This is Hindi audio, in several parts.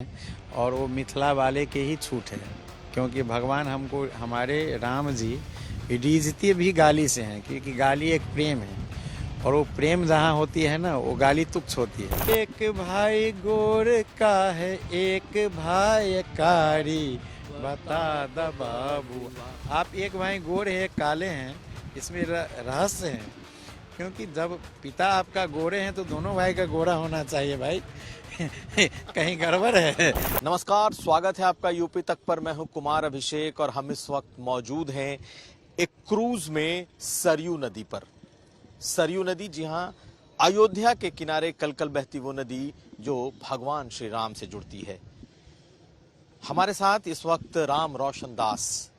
और वो मिथिला वाले के ही छूट है, क्योंकि भगवान हमको हमारे राम जी रीझते भी गाली से हैं, क्योंकि गाली एक प्रेम है और वो प्रेम जहाँ होती है ना, वो गाली तुच्छ होती है। एक भाई गोर का है, एक भाई कारी, बता द बाबू। आप एक भाई गोर है, एक काले हैं, इसमें रहस्य है, क्योंकि जब पिता आपका गोरे हैं तो दोनों भाई का गोरा होना चाहिए भाई। कहीं गड़बड़ है। नमस्कार, स्वागत है आपका यूपी तक पर। मैं हूं कुमार अभिषेक और हम इस वक्त मौजूद हैं एक क्रूज में सरयू नदी पर। सरयू नदी, जी हां, अयोध्या के किनारे कलकल बहती वो नदी जो भगवान श्री राम से जुड़ती है। हमारे साथ इस वक्त राम रोशन दास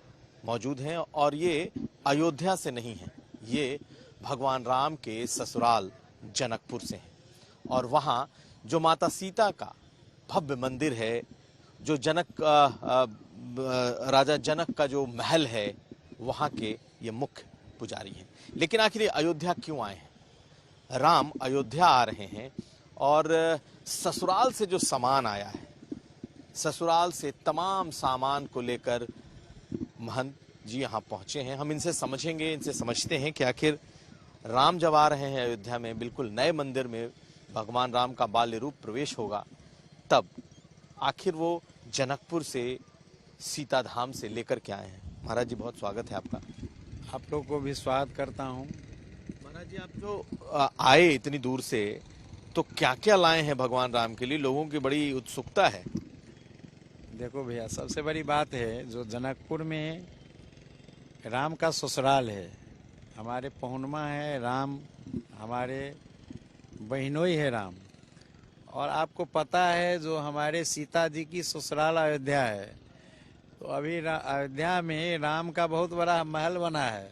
मौजूद हैं और ये अयोध्या से नहीं है, ये भगवान राम के ससुराल जनकपुर से हैं। और वहां जो माता सीता का भव्य मंदिर है, जो राजा जनक का जो महल है, वहां के ये मुख्य पुजारी हैं। लेकिन आखिर अयोध्या क्यों आए हैं? राम अयोध्या आ रहे हैं और ससुराल से जो सामान आया है, ससुराल से तमाम सामान को लेकर महंत जी यहाँ पहुंचे हैं। हम इनसे समझेंगे, इनसे समझते हैं कि आखिर राम जब आ रहे हैं अयोध्या में, बिल्कुल नए मंदिर में भगवान राम का बाल्य रूप प्रवेश होगा, तब आखिर वो जनकपुर से, सीता धाम से लेकर के आए हैं। महाराज जी, बहुत स्वागत है आपका। आप लोग को भी स्वागत करता हूँ। महाराज जी, आप जो आए इतनी दूर से, तो क्या क्या लाए हैं भगवान राम के लिए? लोगों की बड़ी उत्सुकता है। देखो भैया, सबसे बड़ी बात है, जो जनकपुर में राम का ससुराल है, हमारे पहुनमा है राम, हमारे बहनोई है राम। और आपको पता है जो हमारे सीता जी की ससुराल अयोध्या है, तो अभी अयोध्या में राम का बहुत बड़ा महल बना है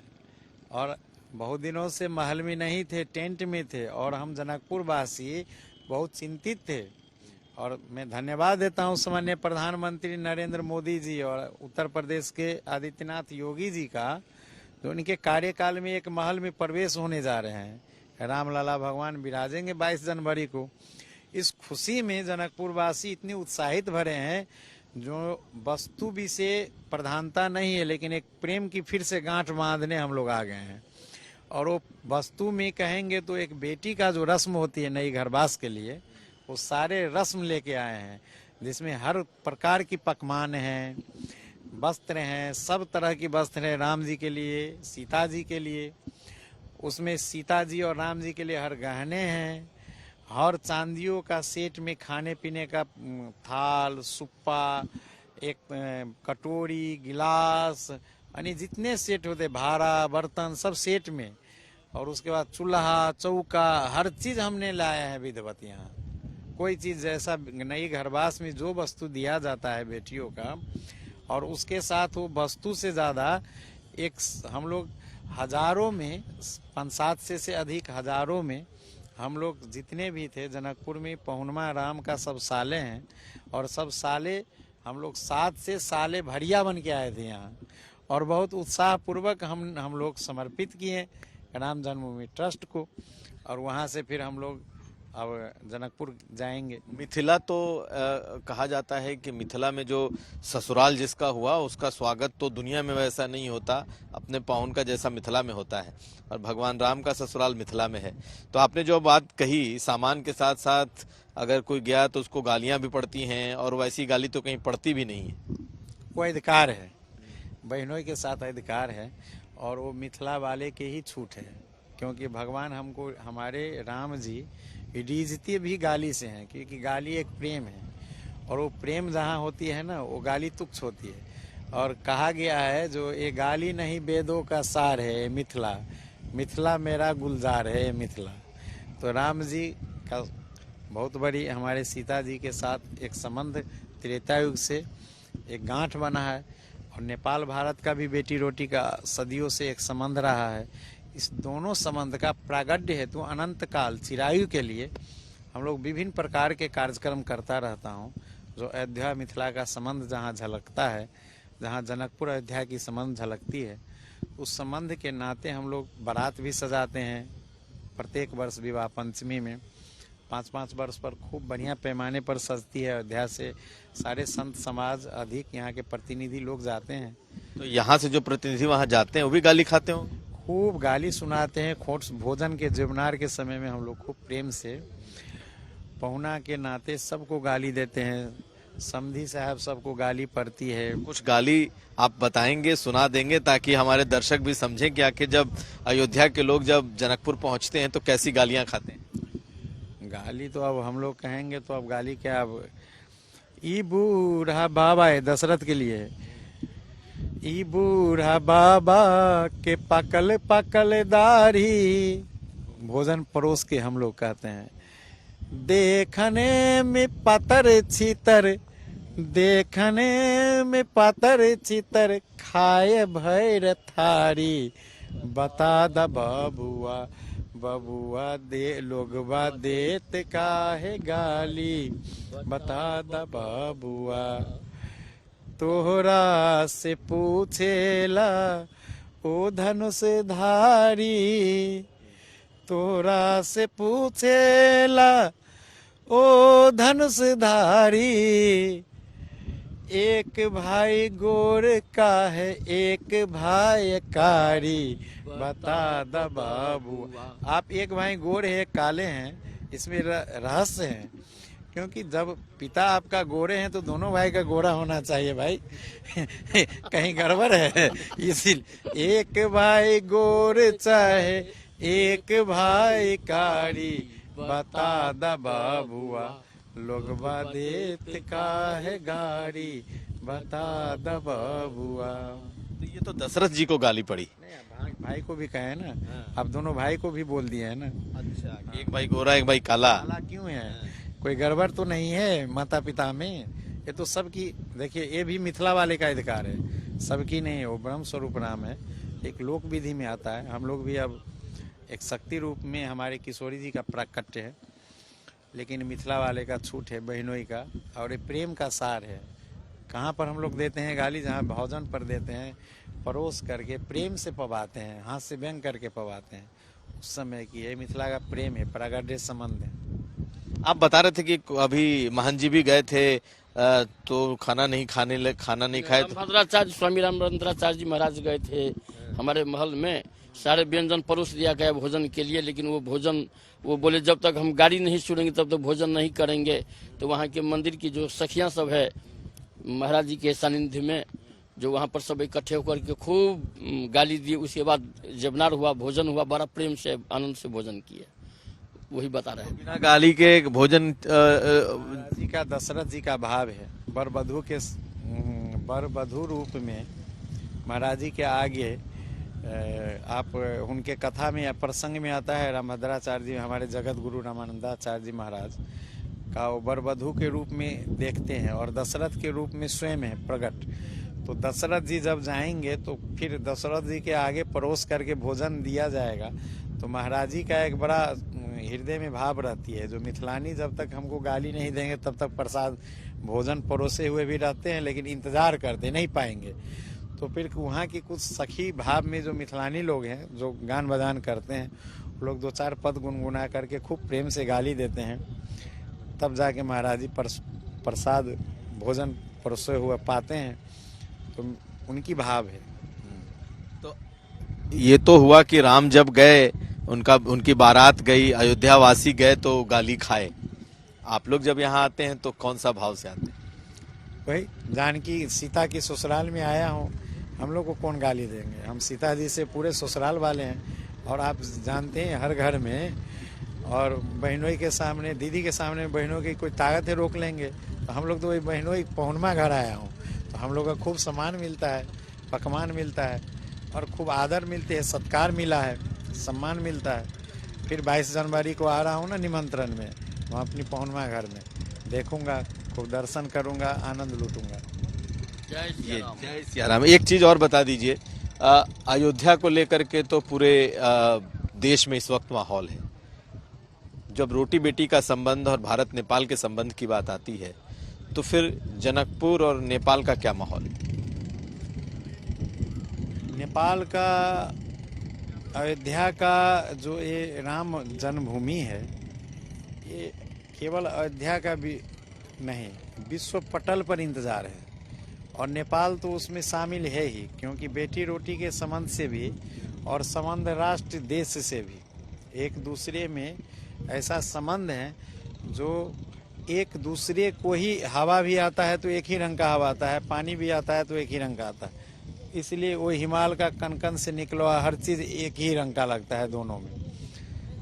और बहुत दिनों से महल में नहीं थे, टेंट में थे। और हम जनकपुर वासी बहुत चिंतित थे। और मैं धन्यवाद देता हूँ सामान्य प्रधानमंत्री नरेंद्र मोदी जी और उत्तर प्रदेश के आदित्यनाथ योगी जी का, जो उनके कार्यकाल में एक महल में प्रवेश होने जा रहे हैं। रामलला भगवान विराजेंगे 22 जनवरी को। इस खुशी में जनकपुर वासी इतने उत्साहित भरे हैं, जो वस्तु भी से प्रधानता नहीं है, लेकिन एक प्रेम की फिर से गांठ बांधने हम लोग आ गए हैं। और वो वस्तु में कहेंगे तो एक बेटी का जो रस्म होती है नई घरवास के लिए, वो सारे रस्म लेके आए हैं, जिसमें हर प्रकार की पकवान हैं, वस्त्र हैं, सब तरह की वस्त्र हैं राम जी के लिए, सीता जी के लिए। उसमें सीता जी और राम जी के लिए हर गहने हैं, हर चांदियों का सेट में खाने पीने का थाल, सुप्पा, एक कटोरी, गिलास, यानी जितने सेट होते, भारा, बर्तन, सब सेट में। और उसके बाद चूल्हा, चौका, हर चीज हमने लाया है विधिवत यहाँ। कोई चीज जैसा नई घरवास में जो वस्तु दिया जाता है बेटियों का, और उसके साथ वो वस्तु से ज्यादा एक हम लोग हजारों में, 5-7 से अधिक हजारों में हम लोग जितने भी थे जनकपुर में, पहुनमा राम का सब साले हैं। और सब साले हम लोग 7 से साले भरिया बन के आए थे यहाँ, और बहुत उत्साह पूर्वक हम लोग समर्पित किए राम जन्मभूमि ट्रस्ट को। और वहाँ से फिर हम लोग अब जनकपुर जाएंगे। मिथिला तो कहा जाता है कि मिथिला में जो ससुराल जिसका हुआ, उसका स्वागत तो दुनिया में वैसा नहीं होता, अपने पाहुन का जैसा मिथिला में होता है। और भगवान राम का ससुराल मिथिला में है। तो आपने जो बात कही, सामान के साथ साथ अगर कोई गया तो उसको गालियां भी पड़ती हैं, और वैसी गाली तो कहीं पड़ती भी नहीं है। वो अधिकार है, बहनों के साथ अधिकार है, और वो मिथिला वाले के ही छूट है, क्योंकि भगवान हमको हमारे राम जी रीझते भी गाली से हैं, क्योंकि गाली एक प्रेम है और वो प्रेम जहाँ होती है ना, वो गाली तुच्छ होती है। और कहा गया है, जो ये गाली नहीं वेदों का सार है मिथिला, मिथिला मेरा गुलजार है मिथिला। तो राम जी का बहुत बड़ी हमारे सीता जी के साथ एक संबंध त्रेता युग से एक गांठ बना है, और नेपाल भारत का भी बेटी रोटी का सदियों से एक संबंध रहा है। इस दोनों संबंध का प्रागड्य हेतु अनंत काल चिरायु के लिए हम लोग विभिन्न प्रकार के कार्यक्रम करता रहता हूँ। जो अयोध्या मिथिला का संबंध जहाँ झलकता है, जहाँ जनकपुर अयोध्या की संबंध झलकती है, उस संबंध के नाते हम लोग बारात भी सजाते हैं प्रत्येक वर्ष विवाह पंचमी में। 5-5 वर्ष पर खूब बढ़िया पैमाने पर सजती है अयोध्या से। सारे संत समाज, अधिक यहाँ के प्रतिनिधि लोग जाते हैं। तो यहाँ से जो प्रतिनिधि वहाँ जाते हैं वो भी गाली खाते हो? खूब गाली सुनाते हैं। खोट भोजन के जीवनार के समय में हम लोग खूब प्रेम से पहुना के नाते सबको गाली देते हैं। समधी साहब सबको गाली पड़ती है। कुछ गाली आप बताएंगे, सुना देंगे, ताकि हमारे दर्शक भी समझें कि आखिर जब अयोध्या के लोग जब जनकपुर पहुंचते हैं तो कैसी गालियां खाते हैं। गाली तो अब हम लोग कहेंगे तो अब गाली क्या। अब ई बूढ़ा बाबा है दशरथ के लिए। ई बूढ़ा बाबा के पकल पकल दाढ़ी, भोजन परोस के हम लोग कहते हैं। देखने में पतर छितर, देखने में पतर चितर, खाए भैर थारी। बता द बबुआ, बबुआ दे लोगवा देत काहे गाली। बता द बबुआ, तोहरा से पूछेला ओ धनुष धारी। तोरा से पूछेला ओ धनुष धारी। एक भाई गोर का है, एक भाई कारी। बता द बाबू। आप एक भाई गोर है, एक काले हैं, इसमें रहस्य है। क्योंकि जब पिता आपका गोरे हैं तो दोनों भाई का गोरा होना चाहिए भाई। कहीं गड़बड़ है। इसीलिए एक भाई गोर चाहे एक भाई कारी। बता द बाबुआ, लोगवा देत काहे गाड़ी। बता द बाबुआ। तो ये तो दशरथ जी को गाली पड़ी। भाई को भी कहे ना, अब दोनों भाई को भी बोल दिए है ना। अच्छा, एक भाई गोरा एक भाई काला। काला क्यों है? कोई गड़बड़ तो नहीं है माता पिता में। ये तो सबकी, देखिए ये भी मिथिला वाले का अधिकार है, सबकी नहीं है। वो ब्रह्म स्वरूप राम है, एक लोक विधि में आता है। हम लोग भी अब एक शक्ति रूप में हमारे किशोरी जी का प्राकट्य है, लेकिन मिथिला वाले का छूट है, बहनोई का। और ये प्रेम का सार है। कहाँ पर हम लोग देते हैं गाली? जहाँ भोजन पर देते हैं, परोस करके प्रेम से पवाते हैं, हाथ से व्यंग करके पवाते हैं। उस समय की है, मिथिला का प्रेम है, प्रगाढ़ संबंध है। आप बता रहे थे कि अभी महंत जी भी गए थे तो खाना नहीं खाए। रामभद्राचार्य स्वामी रामभद्राचार्य जी महाराज गए थे हमारे महल में। सारे व्यंजन परोस दिया गया भोजन के लिए, लेकिन वो भोजन, वो बोले जब तक हम गाड़ी नहीं सुनेंगे तब तक भोजन नहीं करेंगे। तो वहाँ के मंदिर की जो सखियाँ सब है महाराज जी के सानिध्य में, जो वहाँ पर सब इकट्ठे होकर के खूब गाली दी। उसके बाद जबनार हुआ, भोजन हुआ, बड़ा प्रेम से आनंद से भोजन किए। वही बता रहे हैं। बिना गाली के भोजन जी का, दशरथ जी का भाव है। बर वधु रूप में महाराज जी के आगे आप उनके कथा में या प्रसंग में आता है, रामभद्राचार्य जी हमारे जगत गुरु रामानंदाचार्य जी महाराज का वो बर वधु के रूप में देखते हैं और दशरथ के रूप में स्वयं है प्रकट। तो दशरथ जी जब जाएंगे तो फिर दशरथ जी के आगे परोस करके भोजन दिया जाएगा। तो महाराज जी का एक बड़ा हृदय में भाव रहती है, जो मिथिलानी जब तक हमको गाली नहीं देंगे तब तक प्रसाद भोजन परोसे हुए भी रहते हैं, लेकिन इंतजार करते नहीं पाएंगे। तो फिर वहाँ की कुछ सखी भाव में जो मिथिलानी लोग हैं, जो गान बजान करते हैं, वो लोग 2-4 पद गुनगुना करके खूब प्रेम से गाली देते हैं। तब जाके महाराज जी प्रसाद भोजन परोसे हुए पाते हैं। तो उनकी भाव है। तो ये तो हुआ कि राम जब गए, उनकी बारात गई, अयोध्या वासी गए तो गाली खाए। आप लोग जब यहाँ आते हैं तो कौन सा भाव से आते हैं? वही जानकी सीता की ससुराल में आया हूँ, हम लोग को कौन गाली देंगे? हम सीता जी से पूरे ससुराल वाले हैं। और आप जानते हैं हर घर में, और बहनोई के सामने, दीदी के सामने बहनों की कोई ताकत है रोक लेंगे? तो हम लोग तो वही बहनोई पहुनमा घर आया हूँ, तो हम लोग का खूब सम्मान मिलता है, पकवान मिलता है और खूब आदर मिलते है, सत्कार मिला है, सम्मान मिलता है। फिर 22 जनवरी को आ रहा हूँ ना निमंत्रण में, वहाँ अपनी पहुनमा घर में देखूंगा, खूब दर्शन करूंगा, आनंद लूटूंगा। जय सिया राम। एक चीज और बता दीजिए, अयोध्या को लेकर के तो पूरे देश में इस वक्त माहौल है। जब रोटी बेटी का संबंध और भारत नेपाल के संबंध की बात आती है तो फिर जनकपुर और नेपाल का क्या माहौल है? नेपाल का, अयोध्या का जो ये राम जन्मभूमि है, ये केवल अयोध्या का भी नहीं, विश्व पटल पर इंतजार है और नेपाल तो उसमें शामिल है ही, क्योंकि बेटी रोटी के संबंध से भी और संबंध राष्ट्र देश से भी एक दूसरे में ऐसा संबंध है जो एक दूसरे को ही, हवा भी आता है तो एक ही रंग का हवा आता है, पानी भी आता है तो एक ही रंग का आता है, इसलिए वो हिमालय का कनकन से निकला हर चीज़ एक ही रंग का लगता है दोनों में।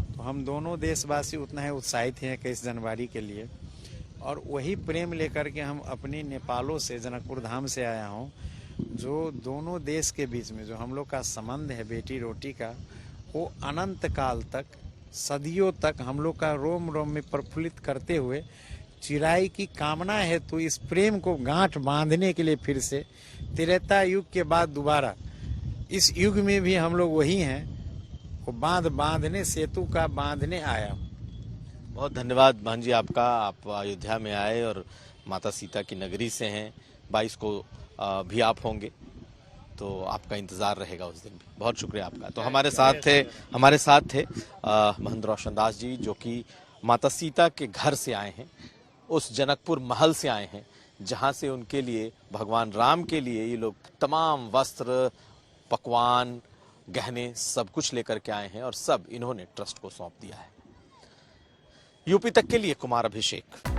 तो हम दोनों देशवासी उतना ही उत्साहित हैं 21 जनवरी के लिए, और वही प्रेम लेकर के हम अपनी नेपालों से, जनकपुर धाम से आया हूँ, जो दोनों देश के बीच में जो हम लोग का संबंध है बेटी रोटी का, वो अनंत काल तक, सदियों तक हम लोग का रोम रोम में प्रफुल्लित करते हुए चिराई की कामना है। तो इस प्रेम को गांठ बांधने के लिए फिर से त्रेता युग के बाद दोबारा इस युग में भी हम लोग वही हैं, वो बांधने, सेतु का बांधने आया हूँ। बहुत धन्यवाद बहन जी आपका, आप अयोध्या में आए और माता सीता की नगरी से हैं। 22 को भी आप होंगे, तो आपका इंतजार रहेगा उस दिन भी। बहुत शुक्रिया आपका। तो हमारे साथ थे महंत रोशन दास जी, जो कि माता सीता के घर से आए हैं, उस जनकपुर महल से आए हैं, जहां से उनके लिए, भगवान राम के लिए ये लोग तमाम वस्त्र, पकवान, गहने सब कुछ लेकर के आए हैं और सब इन्होंने ट्रस्ट को सौंप दिया है। यूपी तक के लिए कुमार अभिषेक।